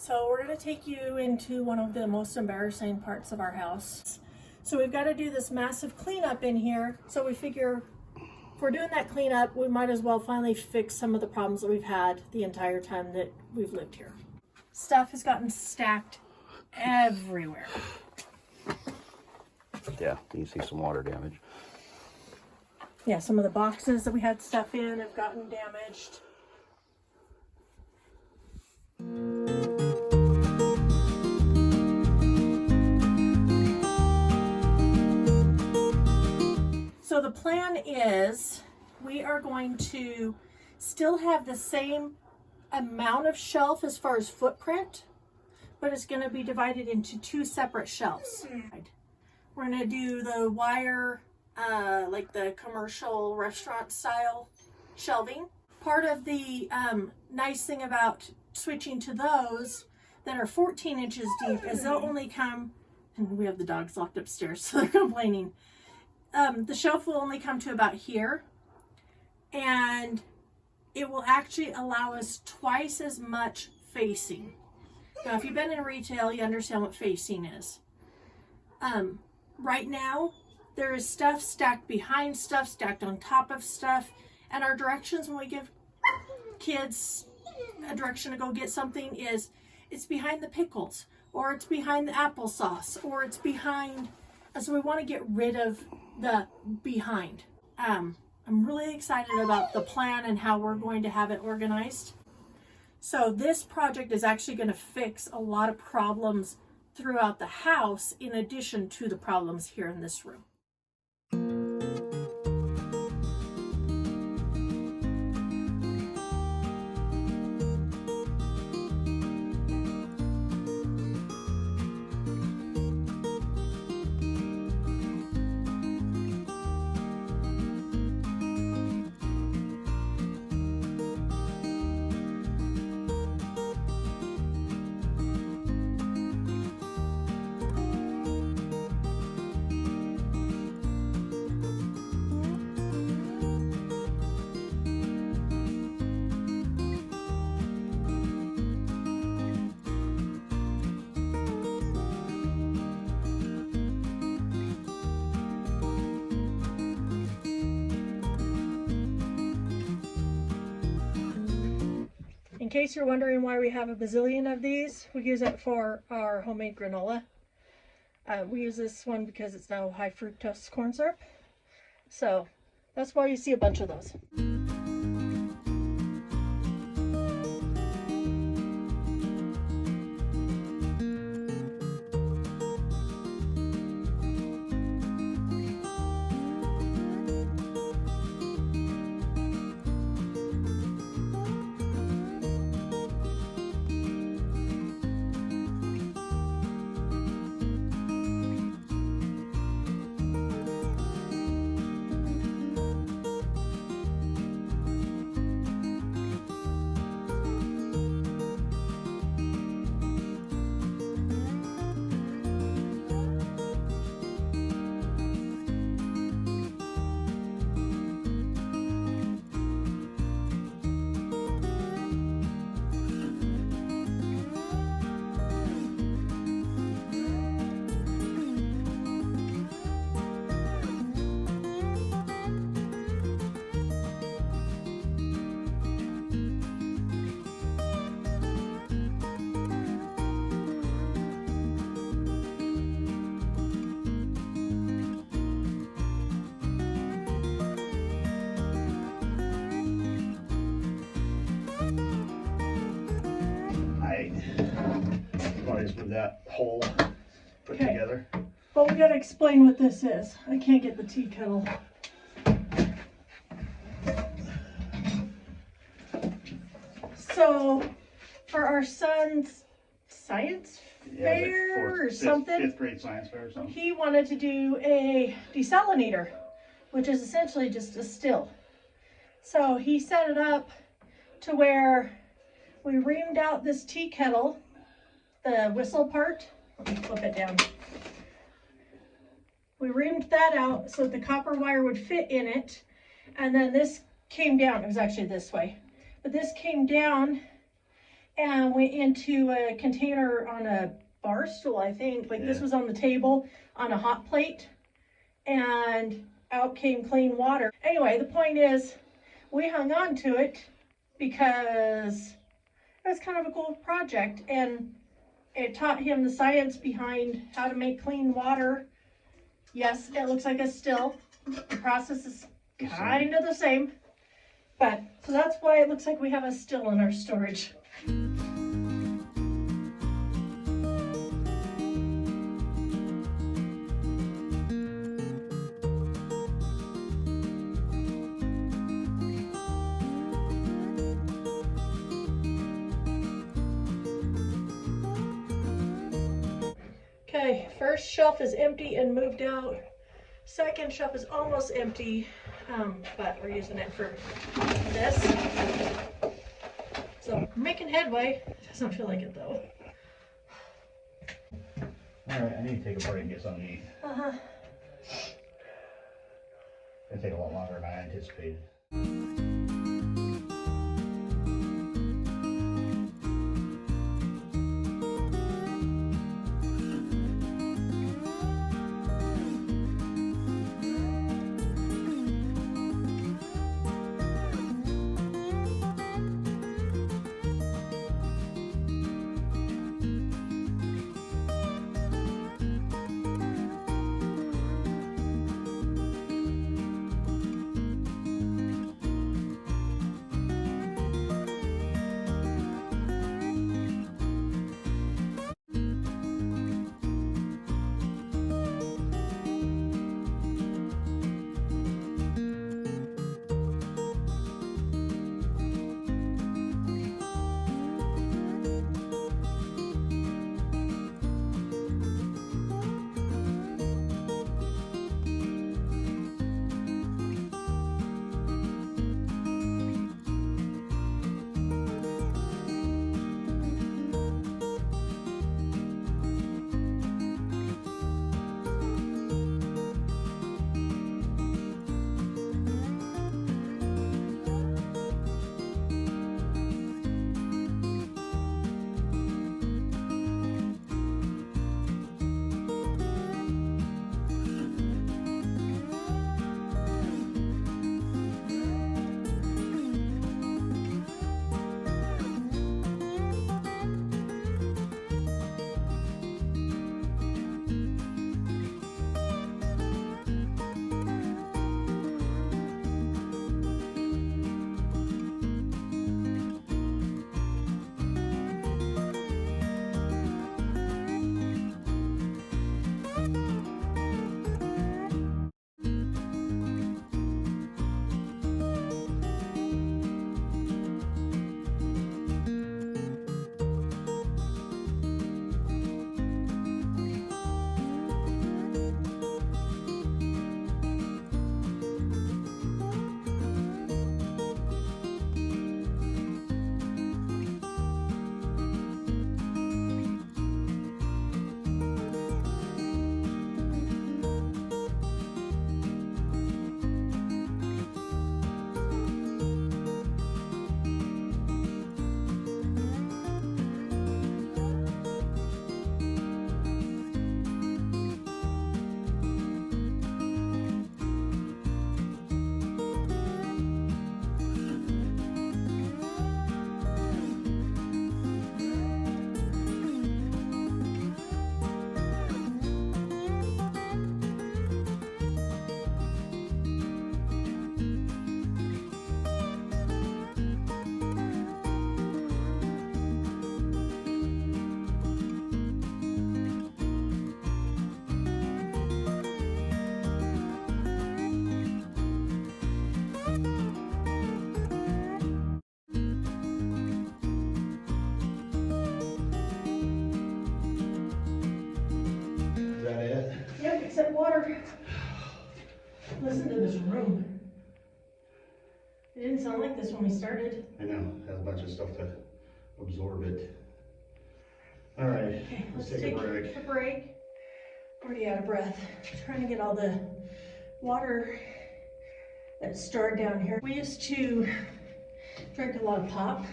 So we're going to take you into one of the most embarrassing parts of our house. So we've got to do this massive cleanup in here. So we figure if we're doing that cleanup, we might as well finally fix some of the problems that we've had the entire time that we've lived here. Stuff has gotten stacked everywhere. Yeah, you see some water damage. Yeah, some of the boxes that we had stuff in have gotten damaged. So the plan is we are going to still have the same amount of shelf as far as footprint, but it's going to be divided into two separate shelves. We're going to do the wire, like the commercial restaurant style shelving. Part of the nice thing about switching to those that are 14 inches deep is they'll only come, and we have the dogs locked upstairs, so they're complaining. The shelf will only come to about here, and it will actually allow us twice as much facing. Now, if you've been in retail, you understand what facing is. Right now, there is stuff stacked behind stuff, stacked on top of stuff, and our directions when we give kids a direction to go get something is it's behind the pickles, or it's behind the applesauce, or it's behind, so we want to get rid of the behind. I'm really excited about the plan and how we're going to have it organized. So this project is actually going to fix a lot of problems throughout the house in addition to the problems here in this room. In case you're wondering why we have a bazillion of these, we use it for our homemade granola. We use this one because it's now high fructose corn syrup. So that's why you see a bunch of those. With that hole put together. But we got to explain what this is. I can't get the tea kettle. So for our son's science fair or something, fifth grade science fair or something, he wanted to do a desalinator, which is essentially just a still. So he set it up to where we reamed out this tea kettle, the whistle part. Let me flip it down. We reamed that out so that the copper wire would fit in it, and then this came down. It was actually this way, but this came down and went into a container on a bar stool, I think. Like this was on the table on a hot plate, and out came clean water. Anyway, the point is, we hung on to it because it was kind of a cool project, and it taught him the science behind how to make clean water. Yes, it looks like a still. The process is kind of the same, but so that's why it looks like we have a still in our storage. Okay, first shelf is empty and moved out. Second shelf is almost empty, but we're using it for this. So we're making headway. Doesn't feel like it though. Alright, I need to take a break and get something to eat. It'll take a lot longer than I anticipated. Except water. Listen to this room. It didn't sound like this when we started. I know, has a bunch of stuff to absorb it. All right, Okay, let's take a break. A break. Already out of breath. Trying to get all the water that's stored down here. We used to drink a lot of pop,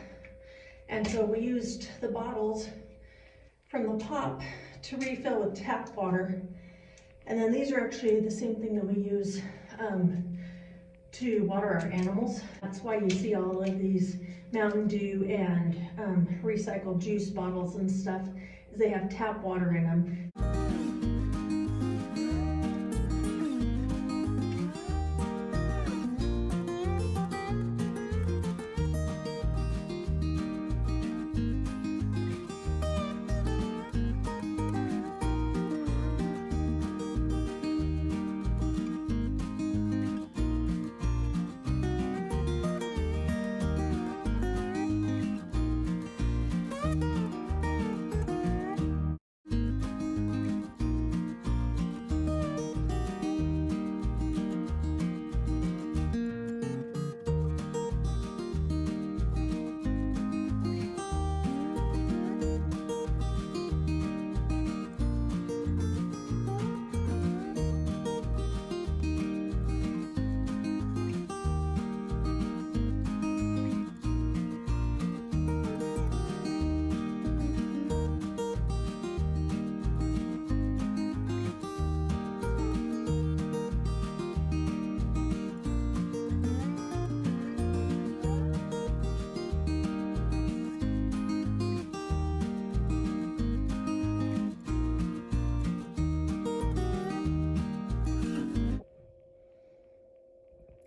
And so we used the bottles from the top to refill with tap water. And then these are actually the same thing that we use to water our animals. That's why you see all of these Mountain Dew and recycled juice bottles and stuff, is they have tap water in them.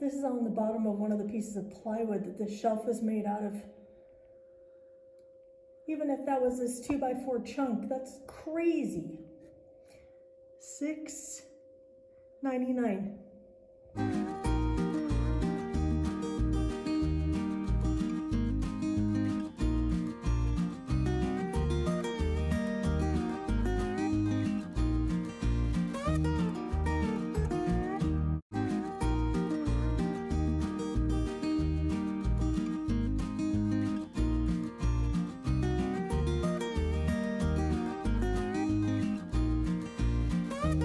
This is on the bottom of one of the pieces of plywood that this shelf is made out of. Even if that was this 2x4 chunk, that's crazy. $6.99.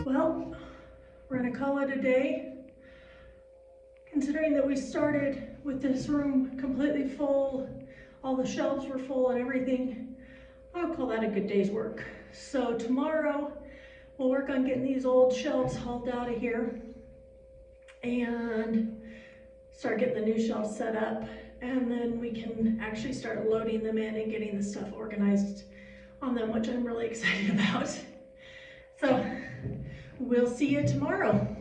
Well, we're gonna call it a day. Considering that we started with this room completely full, all the shelves were full and everything, I'll call that a good day's work. So tomorrow, we'll work on getting these old shelves hauled out of here and start getting the new shelves set up. And then we can actually start loading them in and getting the stuff organized on them, which I'm really excited about. So we'll see you tomorrow.